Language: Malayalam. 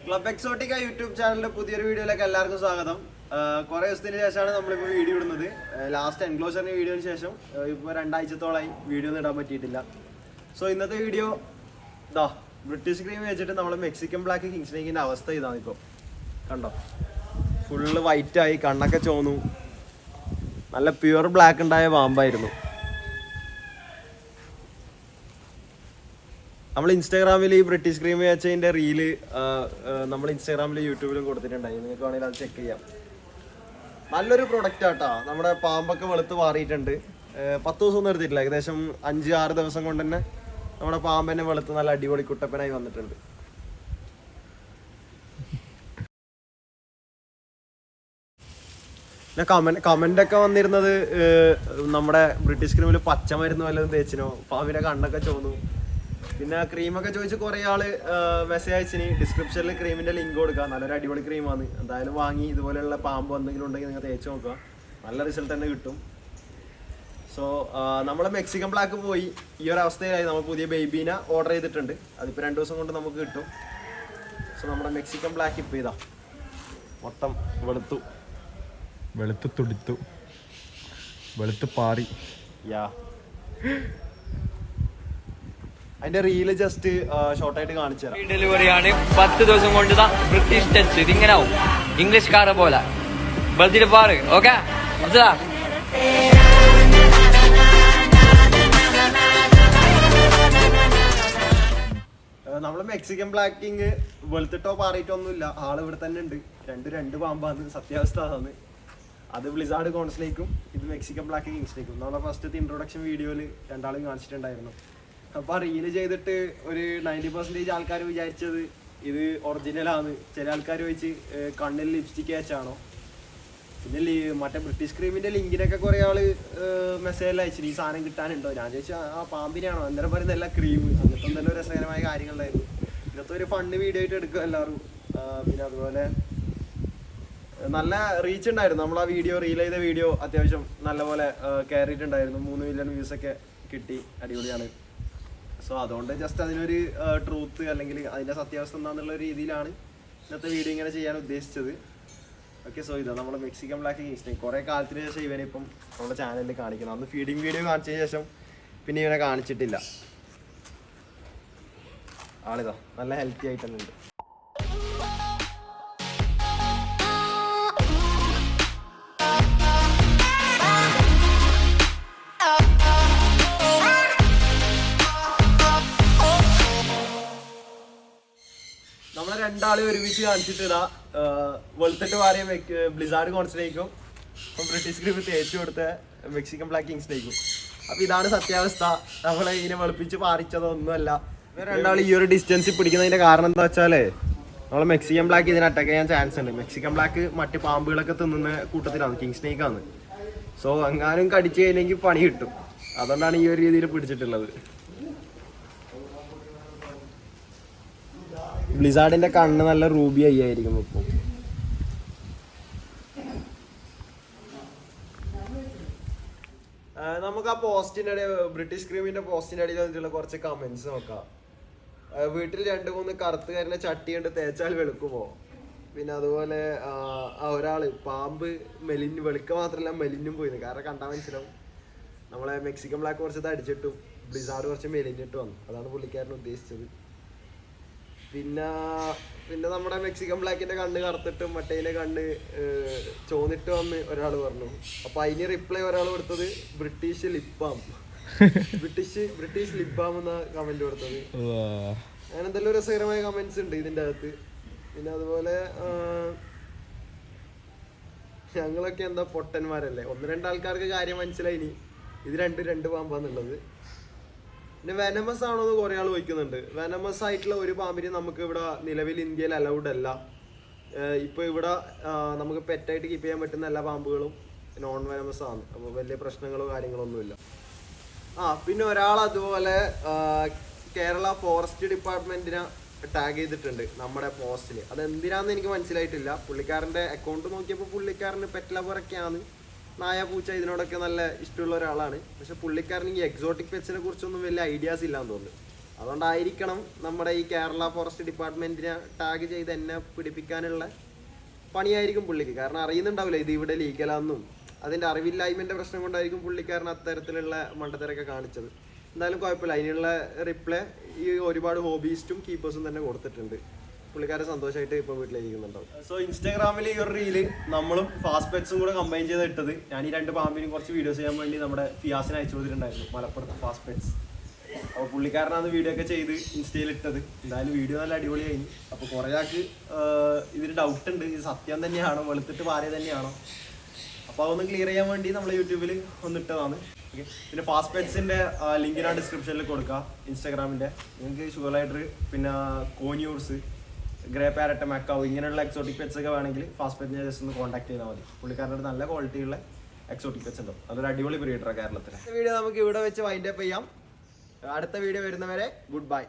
ക്ലബ് എക്സോട്ടിക്ക യൂട്യൂബ് ചാനലിന്റെ പുതിയൊരു വീഡിയോയിലേക്ക് എല്ലാവർക്കും സ്വാഗതം. കുറെ ദിവസത്തിന് ശേഷമാണ് നമ്മളിപ്പോൾ വീഡിയോ ഇടുന്നത്. ലാസ്റ്റ് എൻക്ലോഷറിന്റെ വീഡിയോന് ശേഷം ഇപ്പോൾ 2 ആഴ്ചത്തോളമായി വീഡിയോ ഒന്നും ഇടാൻ പറ്റിയിട്ടില്ല. സോ ഇന്നത്തെ വീഡിയോ ഇതാ ബ്രിട്ടീഷ് ക്രീം വെച്ചിട്ട് നമ്മൾ മെക്സിക്കൻ ബ്ലാക്ക് കിങ് സ്നേക്കിന്റെ അവസ്ഥ ഇതാണ്. ഇപ്പോൾ കണ്ടോ, ഫുള്ള് വൈറ്റായി, കണ്ണൊക്കെ ചോന്നു. നല്ല പ്യുവർ ബ്ലാക്ക് ഉണ്ടായ പാമ്പായിരുന്നു. നമ്മൾ ഇൻസ്റ്റാഗ്രാമിൽ ഈ ബ്രിട്ടീഷ് ക്രീം വെച്ചതിൻ്റെ റീല് നമ്മൾ ഇൻസ്റ്റാഗ്രാമിലും യൂട്യൂബിലും കൊടുത്തിട്ടുണ്ടായി. നിങ്ങൾക്ക് വേണമെങ്കിൽ അത് ചെക്ക് ചെയ്യാം. നല്ലൊരു പ്രൊഡക്റ്റ് ആട്ടാ. നമ്മുടെ പാമ്പൊക്കെ വെളുത്ത് മാറിയിട്ടുണ്ട്. 10 ദിവസമൊന്നും എടുത്തിട്ടില്ല, ഏകദേശം 5-6 ദിവസം കൊണ്ട് തന്നെ നമ്മുടെ പാമ്പന്നെ വെളുത്ത് നല്ല അടിപൊളി കുട്ടപ്പനായി വന്നിട്ടുണ്ട്. പിന്നെ കമന്റ് ഒക്കെ വന്നിരുന്നത് നമ്മുടെ ബ്രിട്ടീഷ് ക്രീമിൽ പച്ചമരുന്ന് വല്ലതും തേച്ചിനോ, പാമ്പിന്റെ കണ്ണൊക്കെ ചോന്നു. പിന്നെ ക്രീമൊക്കെ ചോദിച്ച് കുറേ ആള് മെസ്സേജ് അയച്ചിന്. ഡിസ്ക്രിപ്ഷനിൽ ക്രീമിന്റെ ലിങ്ക് കൊടുക്കുക. നല്ലൊരു അടിപൊളി ക്രീമാണ്. എന്തായാലും വാങ്ങി ഇതുപോലെയുള്ള പാമ്പ് എന്തെങ്കിലും ഉണ്ടെങ്കിൽ നിങ്ങൾ തേച്ച് നോക്കുക, നല്ല റിസൾട്ട് തന്നെ കിട്ടും. സോ നമ്മൾ മെക്സിക്കൻ ബ്ലാക്ക് പോയി ഈ ഒരു അവസ്ഥയിലായി. നമ്മൾ പുതിയ ബേബീനെ ഓർഡർ ചെയ്തിട്ടുണ്ട്. അതിപ്പോൾ 2 ദിവസം കൊണ്ട് നമുക്ക് കിട്ടും. സോ നമ്മുടെ മെക്സിക്കൻ ബ്ലാക്ക് ഇപ്പോൾ ഇതാ മൊത്തം വെളുത്തു തുടിത്തു, വെളുത്ത് പാറി. യാ, അതിന്റെ റീല് ജസ്റ്റ് ഷോർട്ടായിട്ട് കാണിച്ചു തരാം. ഡെലിവറി ആണ് 10 ദിവസം കൊണ്ട് ബ്രിട്ടീഷ് ടച്ച് ഇതിങ്ങനെ ആവും, ഇംഗ്ലീഷ്കാരെ പോലെ വെളുത്തിട്ട് പാറ്. ഓക്കെ, നമ്മള് മെക്സിക്കൻ ബ്ലാക്കിങ് വെളുത്തിട്ടോ പാറിയിട്ടോ ഒന്നുമില്ല. ആള് ഇവിടെ തന്നെ ഉണ്ട്. രണ്ട് പാമ്പാണ്, സത്യാവസ്ഥ അതാണ്. അത് ബ്ലിസാർഡ് കോൺസ്നേക്കും ഇത് മെക്സിക്കൻ ബ്ലാക്ക് കിങ് സ്നേക്കും. നമ്മളെ ഫസ്റ്റത്തെ ഇൻട്രൊഡക്ഷൻ വീഡിയോയില് രണ്ടാളും കാണിച്ചിട്ടുണ്ടായിരുന്നു. അപ്പോൾ റീല് ചെയ്തിട്ട് ഒരു 90% ആൾക്കാർ വിചാരിച്ചത് ഇത് ഒറിജിനലാണ്. ചില ആൾക്കാർ ചോദിച്ച് കണ്ണിൽ ലിപ്സ്റ്റിക് വെച്ചാണോ. പിന്നെ മറ്റേ ബ്രിട്ടീഷ് ക്രീമിന്റെ ലിങ്കിനൊക്കെ കുറെ ആള് മെസ്സേജ് അയച്ചു, ഈ സാധനം കിട്ടാനുണ്ടോ. ഞാൻ ചോദിച്ചാൽ ആ പാമ്പിനാണോ, അന്നേരം പറയുന്ന എല്ലാ ക്രീം. അങ്ങനത്തെ എന്തെല്ലാം രസകരമായ കാര്യങ്ങളുണ്ടായിരുന്നു. ഇന്നത്തെ ഒരു ഫണ്ട് വീഡിയോ ആയിട്ട് എടുക്കുക എല്ലാവരും. പിന്നെ അതുപോലെ നല്ല റീച്ച് ഉണ്ടായിരുന്നു. നമ്മൾ ആ വീഡിയോ റീൽ ചെയ്ത വീഡിയോ അത്യാവശ്യം നല്ലപോലെ കയറിയിട്ടുണ്ടായിരുന്നു. 3 മില്യൺ വ്യൂസ് ഒക്കെ കിട്ടി. അടിപൊളിയാണ്. സോ അതുകൊണ്ട് ജസ്റ്റ് അതിനൊരു ട്രൂത്ത് അല്ലെങ്കിൽ അതിൻ്റെ സത്യാവസ്ഥ എന്താണെന്നുള്ള രീതിയിലാണ് ഇന്നത്തെ വീഡിയോ ഇങ്ങനെ ചെയ്യാൻ ഉദ്ദേശിച്ചത്. ഓക്കെ, സോ ഇതാ നമ്മുടെ മെക്സിക്കൻ ബ്ലാക്ക് കിങ് സ്നേക്ക്. കുറേ കാലത്തിന് ശേഷം ഇവനെ ഇപ്പം നമ്മുടെ ചാനലിൽ കാണിക്കണം. അന്ന് ഫീഡിങ് വീഡിയോ കാണിച്ചതിന് ശേഷം പിന്നെ ഇവനെ കാണിച്ചിട്ടില്ല. ആളിതാ നല്ല ഹെൽത്തി ആയിട്ട് തന്നെ ഉണ്ട്. നമ്മളെ രണ്ടാളും ഒരുമിച്ച് കാണിച്ചിട്ടിടാ. വെളുത്തിട്ട് മാറിയ ബ്ലിസാർഡ് കോൺസ്നേക്കും ഇപ്പം ബ്രിട്ടീഷ് ക്രീം തേച്ച് കൊടുത്ത മെക്സിക്കൻ ബ്ലാക്ക് കിങ് സ്നേക്കും. അപ്പൊ ഇതാണ് സത്യാവസ്ഥ. നമ്മളെ ഇതിനെ വെളുപ്പിച്ച് പാറിച്ചതൊന്നുമല്ല. ഇവർ രണ്ടാളും ഈ ഒരു ഡിസ്റ്റൻസിൽ പിടിക്കുന്നതിന്റെ കാരണം എന്താ വെച്ചാലേ, നമ്മളെ മെക്സിക്കൻ ബ്ലാക്ക് ഇതിനെ അറ്റാക്ക് ചെയ്യാൻ ചാൻസ് ഉണ്ട്. മെക്സിക്കൻ ബ്ലാക്ക് മറ്റു പാമ്പുകളൊക്കെ തിന്നുന്ന കൂട്ടത്തിലാണ്, കിങ് സ്നേക്കാണ്. സോ എങ്ങാനും കടിച്ചു കഴിഞ്ഞെങ്കിൽ പണി കിട്ടും. അതുകൊണ്ടാണ് ഈ ഒരു രീതിയിൽ പിടിച്ചിട്ടുള്ളത്. ബ്ലിസാർഡിന്റെ കണ്ണ് നല്ല റൂബി ആയിരിക്കും ഇപ്പൊ. നമുക്ക് ആ പോസ്റ്റിന്റെ ഇടയിൽ, ബ്രിട്ടീഷ് ക്രീമിന്റെ പോസ്റ്റിന്റെ ഇടയിൽ വന്നിട്ടുള്ള കുറച്ച് കമന്റ്സ് നോക്കാം. വീട്ടിൽ 2-3 കറുത്ത് കരിഞ്ഞ ചട്ടി കൊണ്ട് തേച്ചാൽ വെളുക്കുമോ. പിന്നെ അതുപോലെ ഒരാള് പാമ്പ് വെളുക്ക മാത്രമല്ല മെലിഞ്ഞും പോയിരുന്നു. കാരണം കണ്ടാൽ മനസ്സിലാവും. നമ്മളെ മെക്സിക്കൻ ബ്ലാക്ക് കുറച്ച് തടിച്ചിട്ടും ബ്ലിസാർഡ് കുറച്ച് മെലിഞ്ഞിട്ട് വന്നു. അതാണ് പുള്ളിക്കാരൻ ഉദ്ദേശിച്ചത്. പിന്നെ നമ്മുടെ മെക്സിക്കൻ ബ്ലാക്കിന്റെ കണ്ണ് കറുത്തിട്ടും മറ്റേതിന്റെ കണ്ണ് ചോന്നിട്ട് വന്ന് ഒരാൾ പറഞ്ഞു. അപ്പൊ അതിന് റിപ്ലൈ ഒരാൾ കൊടുത്തത് ബ്രിട്ടീഷ് ലിപ്പാം എന്ന കമന്റ് കൊടുത്തത്. അങ്ങനെ എന്തെല്ലാം രസകരമായ കമന്റ്സ് ഉണ്ട് ഇതിന്റെ അകത്ത്. പിന്നെ അതുപോലെ ഞങ്ങളൊക്കെ എന്താ പൊട്ടന്മാരല്ലേ. 1-2 ആൾക്കാർക്ക് കാര്യം മനസ്സിലായിനി ഇത് രണ്ട് പാമ്പാന്നുള്ളത്. പിന്നെ വെനമസ് ആണോ എന്ന് കുറെ ആൾ ചോദിക്കുന്നുണ്ട്. വെനമസ് ആയിട്ടുള്ള ഒരു പാമ്പിനെ നമുക്ക് ഇവിടെ നിലവിൽ ഇന്ത്യയിൽ അലൗഡ് അല്ല. ഇപ്പോൾ ഇവിടെ നമുക്ക് പെറ്റായിട്ട് കീപ്പ് ചെയ്യാൻ പറ്റുന്ന എല്ലാ പാമ്പുകളും നോൺ വെനമസ് ആണ്. അപ്പോൾ വലിയ പ്രശ്നങ്ങളോ കാര്യങ്ങളോ ഒന്നുമില്ല. പിന്നെ ഒരാൾ അതുപോലെ കേരള ഫോറസ്റ്റ് ഡിപ്പാർട്ട്മെന്റിനെ ടാഗ് ചെയ്തിട്ടുണ്ട് നമ്മുടെ പോസ്റ്റിൽ. അതെന്തിനാന്ന് എനിക്ക് മനസ്സിലായിട്ടില്ല. പുള്ളിക്കാരൻ്റെ അക്കൗണ്ട് നോക്കിയപ്പോൾ പുള്ളിക്കാരന് പെറ്റ് ലവറൊക്കെയാണ്. നായ പൂച്ച ഇതിനോടൊക്കെ നല്ല ഇഷ്ടമുള്ള ഒരാളാണ്. പക്ഷെ പുള്ളിക്കാരൻ ഈ എക്സോട്ടിക് പെറ്റ്സിനെ കുറിച്ചൊന്നും വലിയ ഐഡിയാസ് ഇല്ലാന്ന് തോന്നുന്നു. അതുകൊണ്ടായിരിക്കണം നമ്മുടെ ഈ കേരള ഫോറസ്റ്റ് ഡിപ്പാർട്ട്മെന്റിനെ ടാഗ് ചെയ്ത് എന്നെ പിടിപ്പിക്കാനുള്ള പണിയായിരിക്കും പുള്ളിക്ക്. കാരണം അറിയുന്നുണ്ടാവില്ല ഇത് ഇവിടെ ലീഗലാന്നും. അതിൻ്റെ അറിവില്ലായ്മൻ്റെ പ്രശ്നം കൊണ്ടായിരിക്കും പുള്ളിക്കാരൻ അത്തരത്തിലുള്ള മണ്ടത്തരൊക്കെ കാണിച്ചത്. എന്തായാലും കുഴപ്പമില്ല, അതിനുള്ള റിപ്ലൈ ഈ ഒരുപാട് ഹോബീസ്റ്റും കീപ്പേഴ്സും തന്നെ കൊടുത്തിട്ടുണ്ട്. പുള്ളിക്കാരെ സന്തോഷമായിട്ട് ഇപ്പോൾ വീട്ടിലിരിക്കുന്നുണ്ടാവും. സോ ഇൻസ്റ്റാഗ്രാമിൽ ഈ ഒരു റീല് നമ്മളും ഫാസ്റ്റ് പെറ്റ്സും കൂടെ കമ്പൈൻ ചെയ്ത് ഇട്ടത്. ഞാൻ ഈ 2 പാമ്പിനും കുറച്ച് വീഡിയോസ് ചെയ്യാൻ വേണ്ടി നമ്മുടെ ഫിയാസിനെ അയച്ചു കൊടുത്തിട്ടുണ്ടായിരുന്നു, മലപ്പുറത്ത് ഫാസ്റ്റ് പെറ്റ്സ്. അപ്പോൾ പുള്ളിക്കാരനാണ് വീഡിയോ ഒക്കെ ചെയ്ത് ഇൻസ്റ്റയിൽ ഇട്ടത്. എന്തായാലും വീഡിയോ നല്ല അടിപൊളി കഴിഞ്ഞു. അപ്പോൾ കുറേ ആൾക്ക് ഇതിന് ഡൗട്ട് ഉണ്ട്, ഇത് സത്യം തന്നെയാണോ വെളുത്തിട്ട് പാര തന്നെയാണോ. അപ്പോൾ അതൊന്ന് ക്ലിയർ ചെയ്യാൻ വേണ്ടി നമ്മൾ യൂട്യൂബിൽ ഒന്നിട്ടതാണ്. ഓക്കെ, പിന്നെ ഫാസ്റ്റ് പെറ്റ്സിൻ്റെ ലിങ്ക് ഞാൻ ഡിസ്ക്രിപ്ഷനിൽ കൊടുക്കാം, ഇൻസ്റ്റാഗ്രാമിൻ്റെ. നിങ്ങൾക്ക് ഷുഗർ ലൈഡർ, പിന്നെ കോന്യൂർസ്, ഗ്രേ പാരറ്റ്, മക്കാവ് ഇങ്ങനെയുള്ള എക്സോട്ടിക് പെറ്റ്സ് ഒക്കെ വേണമെങ്കിൽ ഫാസ്റ്റ് പെറ്റിനെ ജസ്റ്റ് ഒന്ന് കോൺടാക്ട് ചെയ്താൽ മതി. പുള്ളിക്കാരുടെ നല്ല ക്വാളിറ്റിയുള്ള എക്സോട്ടിക് പെറ്റ്സ് ഉണ്ടാവും. അതൊരു അടിപൊളി ബ്രീഡറാണ് കേരളത്തിൽ. വീഡിയോ നമുക്ക് ഇവിടെ വെച്ച് വൈൻഡ് അപ്പ് ചെയ്യാം. അടുത്ത വീഡിയോ വരുന്നവരെ ഗുഡ് ബൈ.